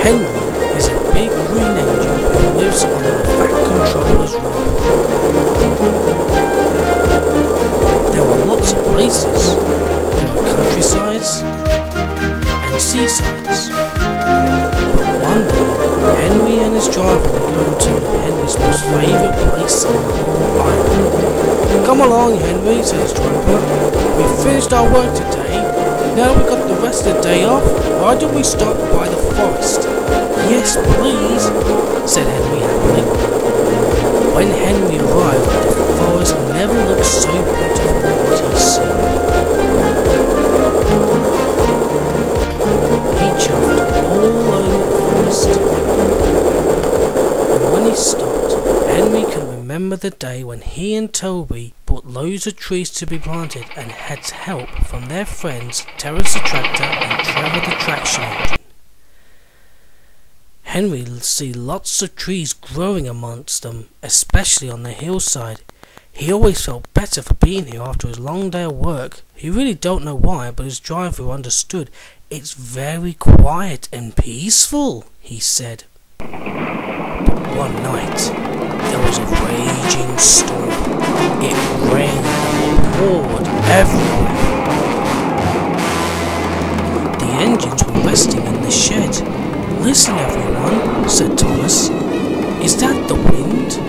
Henry is a big green engine who lives on the Fat Controller's road. There were lots of places. There were countrysides and seasides. But one day, Henry and his driver were going to Henry's most favourite place on the whole island. "Come along, Henry," said his driver. "We've finished our work today. Now we've got the rest of the day off. Why don't we stop by the forest?" "Yes, please," said Henry happily. When Henry arrived, the forest never looked so beautiful as what he'd seen. He chuffed all over the forest. And when he stopped, Henry could remember the day when he and Toby bought loads of trees to be planted and had help from their friends Terence the Tractor and Trevor the Traction Engine. Henry would see lots of trees growing amongst them, especially on the hillside. He always felt better for being here after his long day of work. He really don't know why, but his driver understood. "It's very quiet and peaceful," he said. But one night, there was a raging storm. It rained and poured everywhere. The engines were resting in the shed. "Listen, everyone," said Thomas. "Is that the wind?"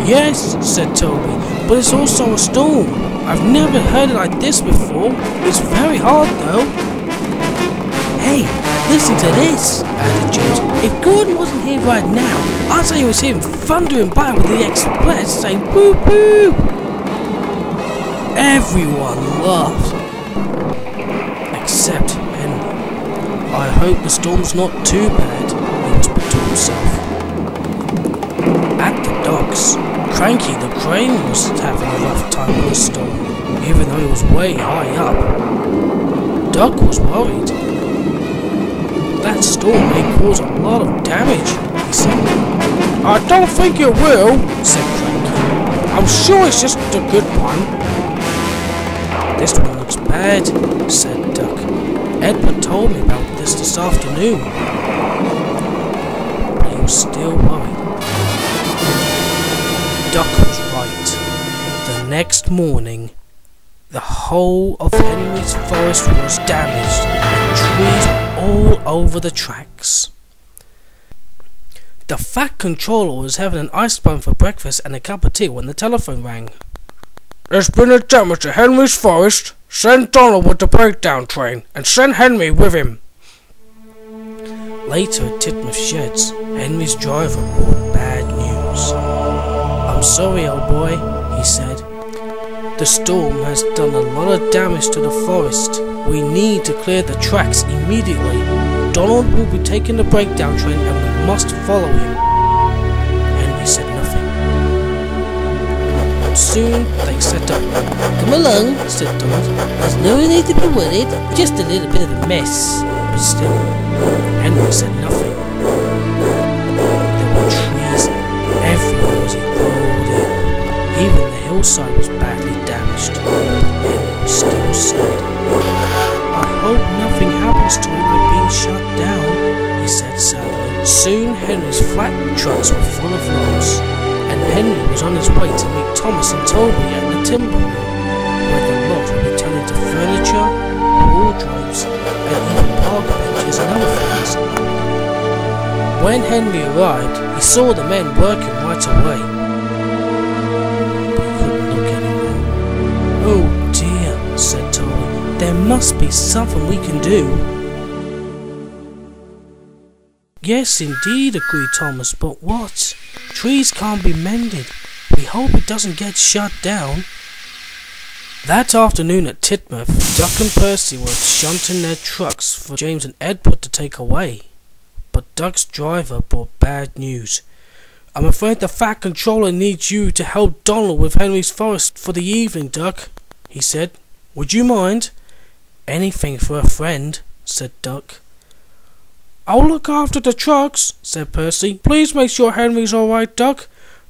"Yes," said Toby, "but it's also a storm. I've never heard it like this before. It's very hard, though." "Hey, listen to this," added James. "If Gordon wasn't here right now, I'd say he was here thundering by with the express saying whoop whoop." Everyone laughed, except Henry. "I hope the storm's not too bad," he whispered to himself. At the docks, Cranky the crane was having a rough time with the storm, even though he was way high up. Doug was worried. "That storm may cause a lot of damage," he said. "I don't think it will," said Cranky. "I'm sure it's just a good one." "This one looks bad," said Duck. "Edward told me about this afternoon." But he was still worried. Duck was right. The next morning, the whole of Henry's forest was damaged and trees were all over the tracks. The Fat Controller was having an ice bun for breakfast and a cup of tea when the telephone rang. "There's been a damage to Henry's forest. Send Donald with the breakdown train, and send Henry with him." Later at Titmuth Sheds, Henry's driver brought bad news. "I'm sorry, old boy," he said. "The storm has done a lot of damage to the forest. We need to clear the tracks immediately. Donald will be taking the breakdown train and we must follow him." Henry said nothing. Soon they set up. "Come along," said Donald. "There's no need to be worried. Just a little bit of a mess." But still, Henry said nothing. There were trees everywhere as he rolled in. Even the hillside was badly damaged. Henry still said, "I hope nothing happens to it by being shut down," he said sadly. Soon Henry's flat trucks were full of logs, and Henry was on his way to meet Thomas and Toby at the timber mill, where the logs would be turned into furniture, wardrobes, and even park benches and other things. When Henry arrived, he saw the men working right away. But he couldn't look anymore. "Oh dear," said Toby. "There must be something we can do." "Yes, indeed," agreed Thomas, "but what? Trees can't be mended. We hope it doesn't get shut down." That afternoon at Titmuth, Duck and Percy were shunting their trucks for James and Edward to take away. But Duck's driver brought bad news. "I'm afraid the Fat Controller needs you to help Donald with Henry's forest for the evening, Duck," he said. "Would you mind?" "Anything for a friend," said Duck. "I'll look after the trucks," said Percy. "Please make sure Henry's all right, Duck."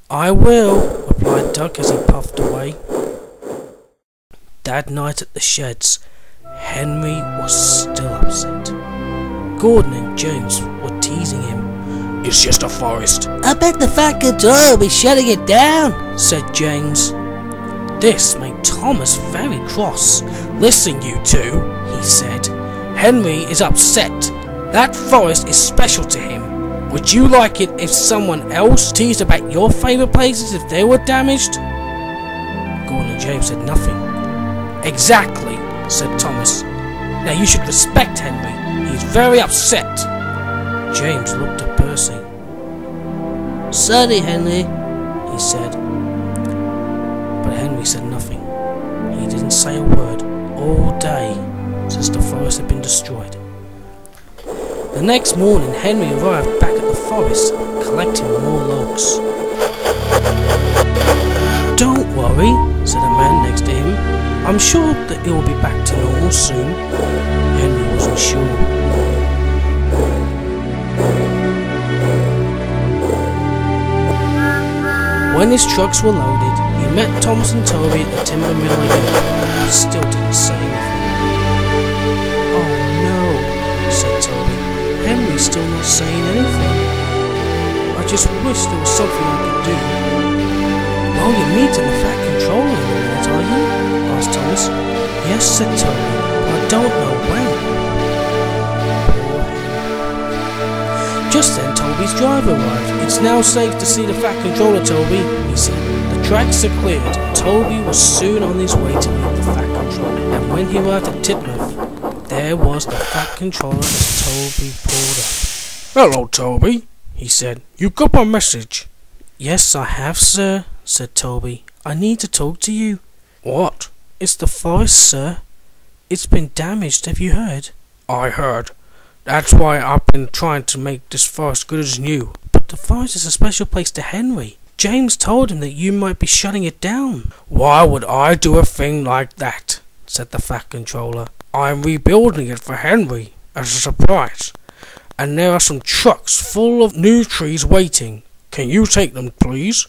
"I will," replied Duck as he puffed away. That night at the sheds, Henry was still upset. Gordon and James were teasing him. It's just a forest. I bet the fat controller will be shutting it down, said James. This made Thomas very cross. Listen, you two, he said. Henry is upset. That forest is special to him. Would you like it if someone else teased about your favourite places if they were damaged? Gordon and James said nothing. Exactly, said Thomas. Now you should respect Henry. He's very upset. James looked at Percy. Sorry, Henry, he said. But Henry said nothing. He didn't say a word all day since the forest had been destroyed. The next morning, Henry arrived back at the forest, collecting more logs. Don't worry, said a man next to him. I'm sure that it will be back to normal soon. Henry wasn't sure. When his trucks were loaded, he met Thomas and Toby at the timber mill again. He still didn't say anything. Oh no, said Toby. Henry's still not saying anything. I just wish there was something I could do. Well, you're meeting the fat controller in a minute, are you? Asked Thomas. Yes, said Toby, but I don't know when. Just then Toby's driver arrived. It's now safe to see the fat controller, Toby, he said. The tracks are cleared. Toby was soon on his way to meet the fat controller. And when he arrived at Titmuth, there was the fat controller as Toby pulled up. Hello, Toby, he said. You got my message? Yes, I have, sir, said Toby. I need to talk to you. What? It's the forest, sir. It's been damaged, have you heard? I heard. That's why I've been trying to make this forest good as new. But the forest is a special place to Henry. James told him that you might be shutting it down. Why would I do a thing like that? Said the fat controller. I'm rebuilding it for Henry as a surprise. And there are some trucks full of new trees waiting. Can you take them, please?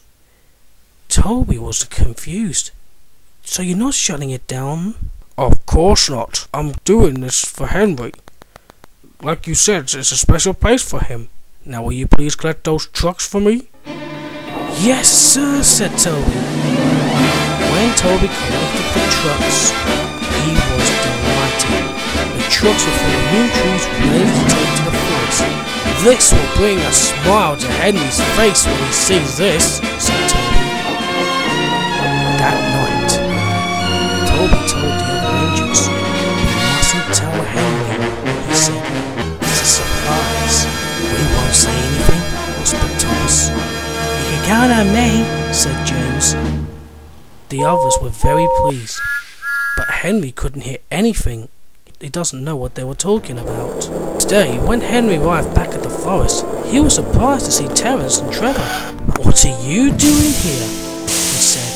Toby was confused. So you're not shutting it down? Of course not. I'm doing this for Henry. Like you said, it's a special place for him. Now will you please collect those trucks for me? Yes, sir, said Toby. When Toby collected the trucks, he was delighted. The trucks were full of new trees ready to take to the forest. This will bring a smile to Henry's face when he sees this, said Toby. That night, Toby told the other engines, "You mustn't tell Henry," he said. "It's a surprise. We won't say anything," whispered Thomas. "You can count on me," said James. The others were very pleased, but Henry couldn't hear anything. He doesn't know what they were talking about. Today, when Henry arrived back at the forest, he was surprised to see Terence and Trevor. "What are you doing here?" he said.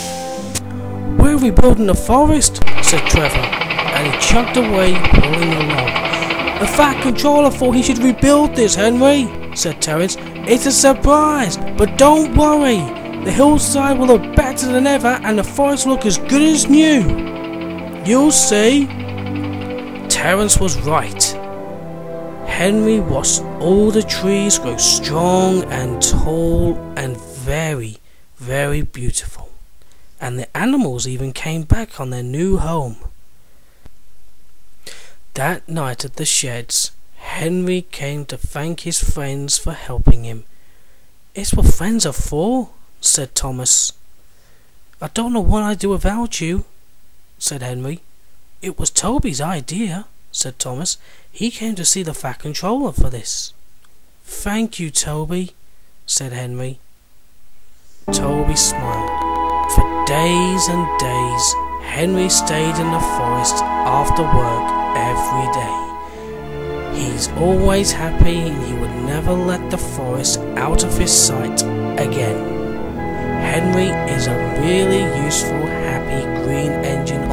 "We're rebuilding the forest," said Trevor, and he chugged away, pulling a log. "The fat controller thought he should rebuild this, Henry," said Terence. "It's a surprise, but don't worry. The hillside will look better than ever and the forest will look as good as new. You'll see." Terence was right. Henry watched all the trees grow strong and tall and very, very beautiful. And the animals even came back on their new home. That night at the sheds, Henry came to thank his friends for helping him. "It's what friends are for," said Thomas. "I don't know what I'd do without you," said Henry. "It was Toby's idea," said Thomas. "He came to see the fat controller for this." "Thank you, Toby," said Henry. Toby smiled. For days and days, Henry stayed in the forest after work every day. He's always happy and he would never let the forest out of his sight again. Henry is a really useful, happy green engine